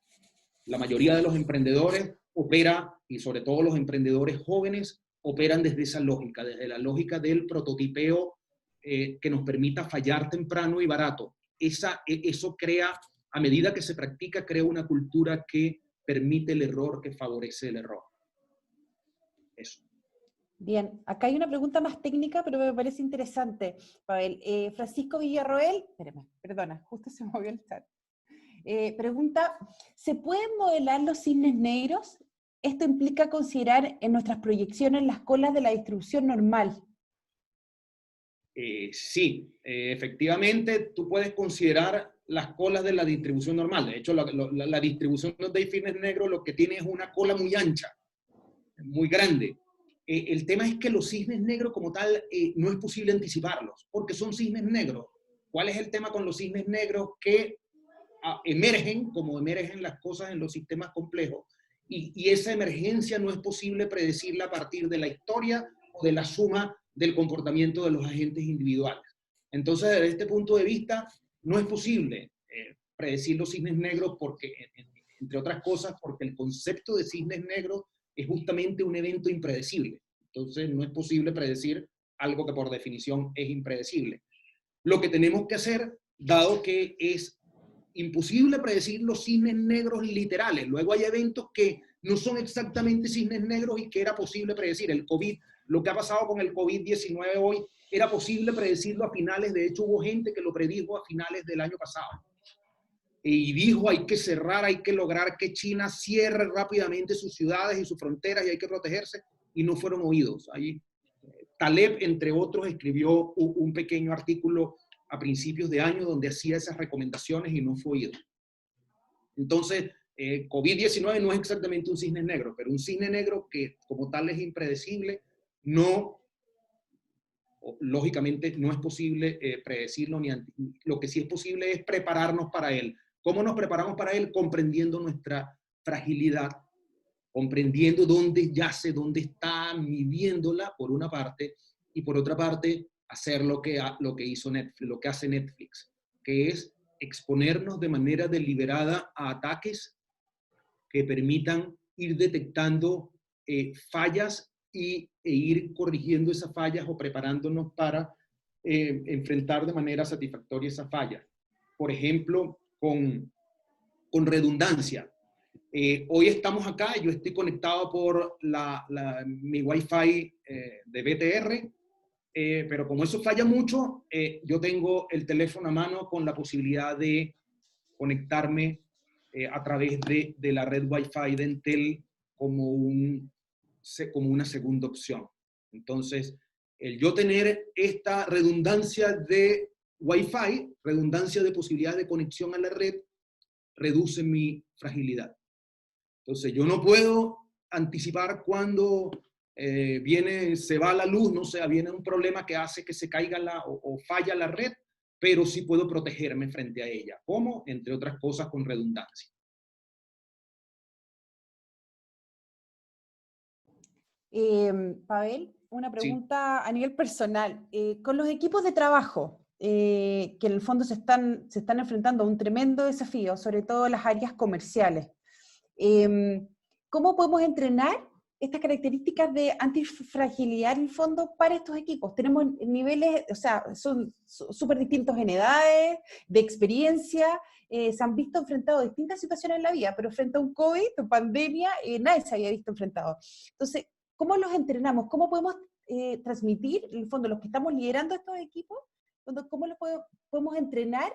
La mayoría de los emprendedores opera, y sobre todo los emprendedores jóvenes, operan desde esa lógica, desde la lógica del prototipeo que nos permita fallar temprano y barato. Eso crea, a medida que se practica, crea una cultura que permite el error, que favorece el error. Eso. Bien, acá hay una pregunta más técnica, pero me parece interesante, Pavel. Francisco Villarroel, espérame, perdona, justo se me movió el chat. Pregunta, ¿se pueden modelar los cisnes negros? Esto implica considerar en nuestras proyecciones las colas de la distribución normal. Sí, efectivamente, tú puedes considerar las colas de la distribución normal. De hecho, la distribución de cisnes negros lo que tiene es una cola muy ancha, muy grande. El tema es que los cisnes negros como tal no es posible anticiparlos, porque son cisnes negros. ¿Cuál es el tema con los cisnes negros? Que emergen, como emergen las cosas en los sistemas complejos, y esa emergencia no es posible predecirla a partir de la historia o de la suma del comportamiento de los agentes individuales. Entonces, desde este punto de vista, no es posible predecir los cisnes negros porque, entre otras cosas, porque el concepto de cisnes negros es justamente un evento impredecible. Entonces, no es posible predecir algo que por definición es impredecible. Lo que tenemos que hacer, dado que es imposible predecir los cisnes negros literales. Luego hay eventos que no son exactamente cisnes negros y que era posible predecir. El COVID, lo que ha pasado con el COVID-19 hoy, era posible predecirlo a finales. De hecho, hubo gente que lo predijo a finales del año pasado. Y dijo, hay que cerrar, hay que lograr que China cierre rápidamente sus ciudades y sus fronteras y hay que protegerse. Y no fueron oídos. Ahí, Taleb, entre otros, escribió un pequeño artículo a principios de año donde hacía esas recomendaciones y no fue oído. Entonces, COVID-19 no es exactamente un cisne negro, pero un cisne negro que como tal es impredecible, lógicamente no es posible predecirlo, lo que sí es posible es prepararnos para él. ¿Cómo nos preparamos para él? Comprendiendo nuestra fragilidad, comprendiendo dónde yace, dónde está, midiéndola por una parte, y por otra parte, hacer lo que hizo Netflix, lo que hace Netflix, que es exponernos de manera deliberada a ataques que permitan ir detectando fallas e ir corrigiendo esas fallas o preparándonos para enfrentar de manera satisfactoria esas fallas. Por ejemplo, con redundancia. Hoy estamos acá, yo estoy conectado por mi Wi-Fi de BTR, pero como eso falla mucho, yo tengo el teléfono a mano con la posibilidad de conectarme a través de la red Wi-Fi de Entel como una segunda opción. Entonces, el yo tener esta redundancia de Wi-Fi, redundancia de posibilidad de conexión a la red, reduce mi fragilidad. Entonces, yo no puedo anticipar cuando se va la luz, no sé, viene un problema que hace que se caiga o falla la red, pero sí puedo protegerme frente a ella. ¿Cómo? Entre otras cosas, con redundancia. Pavel, una pregunta Sí. a nivel personal. Con los equipos de trabajo, que en el fondo se están enfrentando a un tremendo desafío, sobre todo en las áreas comerciales, ¿cómo podemos entrenar estas características de antifragilidad en el fondo para estos equipos? Tenemos niveles, o sea, son súper distintos en edades, de experiencia, se han visto enfrentados a distintas situaciones en la vida, pero frente a un COVID, pandemia, nadie se había visto enfrentado. Entonces, ¿cómo los entrenamos? ¿Cómo podemos transmitir, en el fondo, los que estamos liderando estos equipos, cómo los podemos entrenar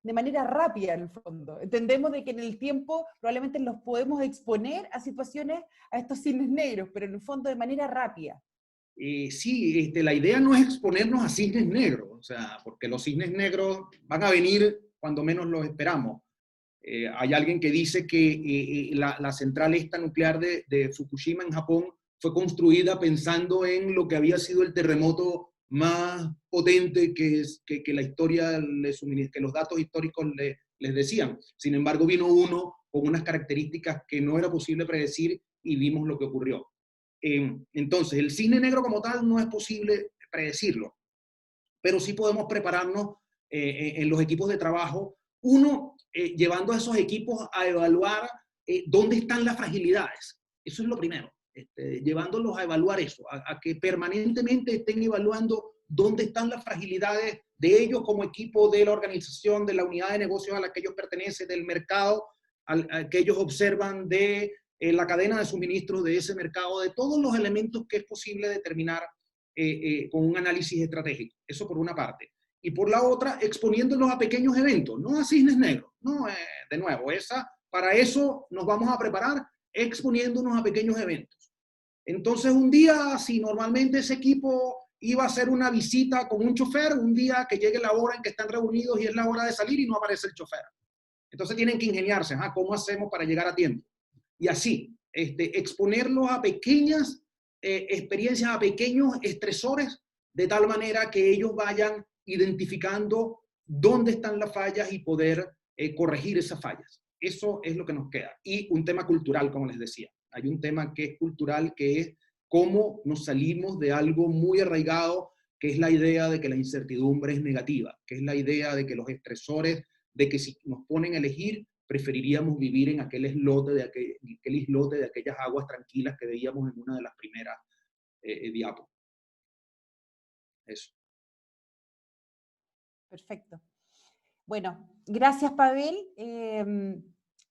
de manera rápida, en el fondo? Entendemos de que en el tiempo probablemente los podemos exponer a situaciones, a estos cisnes negros, pero en el fondo de manera rápida. Sí, la idea no es exponernos a cisnes negros, o sea, porque los cisnes negros van a venir cuando menos los esperamos. Hay alguien que dice que la central esta nuclear de Fukushima en Japón fue construida pensando en lo que había sido el terremoto más potente que la historia, que los datos históricos les decían. Sin embargo, vino uno con unas características que no era posible predecir y vimos lo que ocurrió. Entonces, el cisne negro como tal no es posible predecirlo, pero sí podemos prepararnos en los equipos de trabajo. Uno, llevando a esos equipos a evaluar dónde están las fragilidades. Eso es lo primero. Llevándolos a evaluar eso, a que permanentemente estén evaluando dónde están las fragilidades de ellos como equipo, de la organización, de la unidad de negocios a la que ellos pertenecen, del mercado al que ellos observan, de la cadena de suministro de ese mercado, de todos los elementos que es posible determinar con un análisis estratégico. Eso por una parte. Y por la otra, exponiéndolos a pequeños eventos, no a cisnes negros. No, de nuevo, para eso nos vamos a preparar exponiéndonos a pequeños eventos. Entonces, un día, si normalmente ese equipo iba a hacer una visita con un chofer, un día que llegue la hora en que están reunidos y es la hora de salir y no aparece el chofer. Entonces tienen que ingeniarse, ¿cómo hacemos para llegar a tiempo? Y así, exponerlos a pequeñas experiencias, a pequeños estresores, de tal manera que ellos vayan identificando dónde están las fallas y poder corregir esas fallas. Eso es lo que nos queda. Y un tema cultural, como les decía. Hay un tema que es cultural, que es cómo nos salimos de algo muy arraigado, que es la idea de que la incertidumbre es negativa, que es la idea de que los estresores, de que si nos ponen a elegir, preferiríamos vivir en aquel islote de aquellas aguas tranquilas que veíamos en una de las primeras diapos. Eso. Perfecto. Bueno, gracias, Pavel.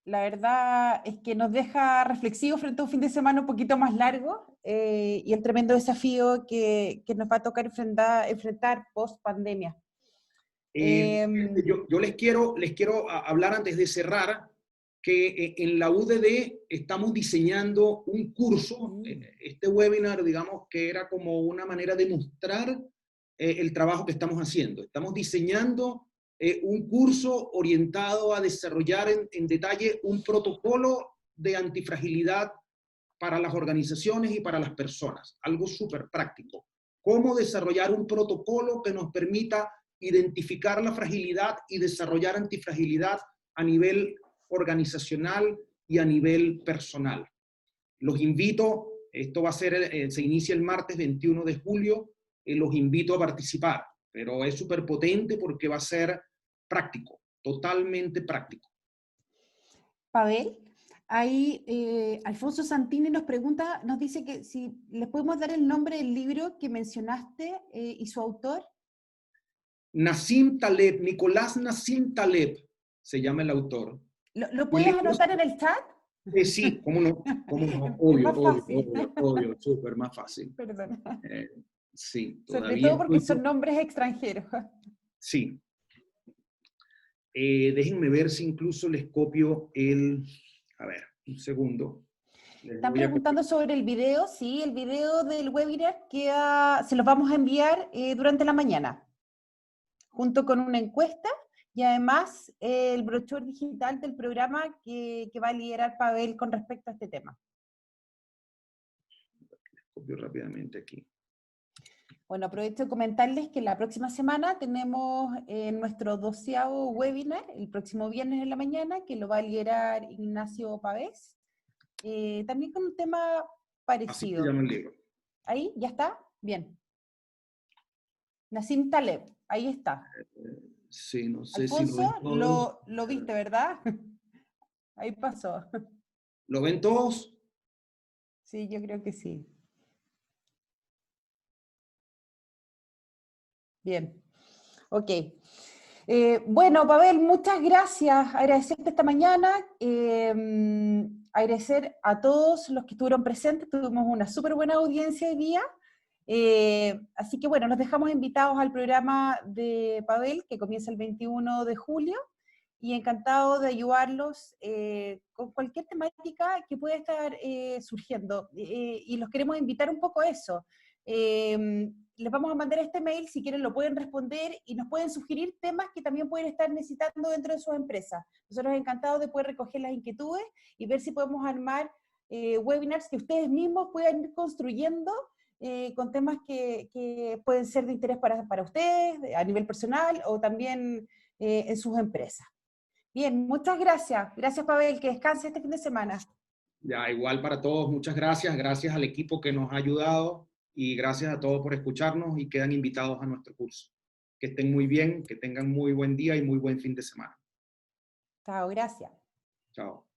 La verdad es que nos deja reflexivos frente a un fin de semana un poquito más largo y el tremendo desafío que nos va a tocar enfrentar post pandemia. Yo les quiero hablar antes de cerrar que en la UDD estamos diseñando un curso, este webinar, digamos, que era como una manera de mostrar el trabajo que estamos haciendo. Estamos diseñando un curso orientado a desarrollar en detalle un protocolo de antifragilidad para las organizaciones y para las personas, algo súper práctico. Cómo desarrollar un protocolo que nos permita identificar la fragilidad y desarrollar antifragilidad a nivel organizacional y a nivel personal. Los invito, esto va a ser, se inicia el martes 21 de julio, los invito a participar, pero es súper potente porque va a ser práctico, totalmente práctico. Pavel, ahí Alfonso Santini nos pregunta, nos dice que si les podemos dar el nombre del libro que mencionaste y su autor. Nassim Taleb, Nicolás Nassim Taleb, se llama el autor. ¿Lo puedes anotar en el chat? Sí, cómo no, obvio, súper más fácil. Perdón. Sí, sobre todavía. todo porque son nombres extranjeros. Sí. Déjenme ver si incluso les copio a ver, un segundo. Están preguntando sobre el video. Sí, el video del webinar se los vamos a enviar durante la mañana, junto con una encuesta y además el brochure digital del programa que va a liderar Pavel con respecto a este tema. Copio rápidamente aquí. Bueno, aprovecho de comentarles que la próxima semana tenemos nuestro 12º webinar, el próximo viernes en la mañana, que lo va a liderar Ignacio Pavés, también con un tema parecido. Así se llama el libro. ¿Ahí? ¿Ya está? Bien. Nassim Taleb, ahí está. Sí, no sé Alfonso, si lo ven todos. lo viste, ¿verdad? Ahí pasó. ¿Lo ven todos? Sí, yo creo que sí. Bien, ok. Bueno, Pavel, muchas gracias. Agradecerte esta mañana. Agradecer a todos los que estuvieron presentes. Tuvimos una súper buena audiencia hoy día. Así que bueno, nos dejamos invitados al programa de Pavel, que comienza el 21 de julio. Y encantado de ayudarlos con cualquier temática que pueda estar surgiendo. Y los queremos invitar un poco a eso. Les vamos a mandar este mail, si quieren lo pueden responder y nos pueden sugerir temas que también pueden estar necesitando dentro de sus empresas. Nosotros encantados de poder recoger las inquietudes y ver si podemos armar webinars que ustedes mismos puedan ir construyendo con temas que pueden ser de interés para ustedes a nivel personal o también en sus empresas. Bien, muchas gracias. Gracias, Pavel. Que descanse este fin de semana. Ya, igual para todos, muchas gracias. Gracias al equipo que nos ha ayudado y gracias a todos por escucharnos y quedan invitados a nuestro curso. Que estén muy bien, que tengan muy buen día y muy buen fin de semana. Chao, gracias. Chao.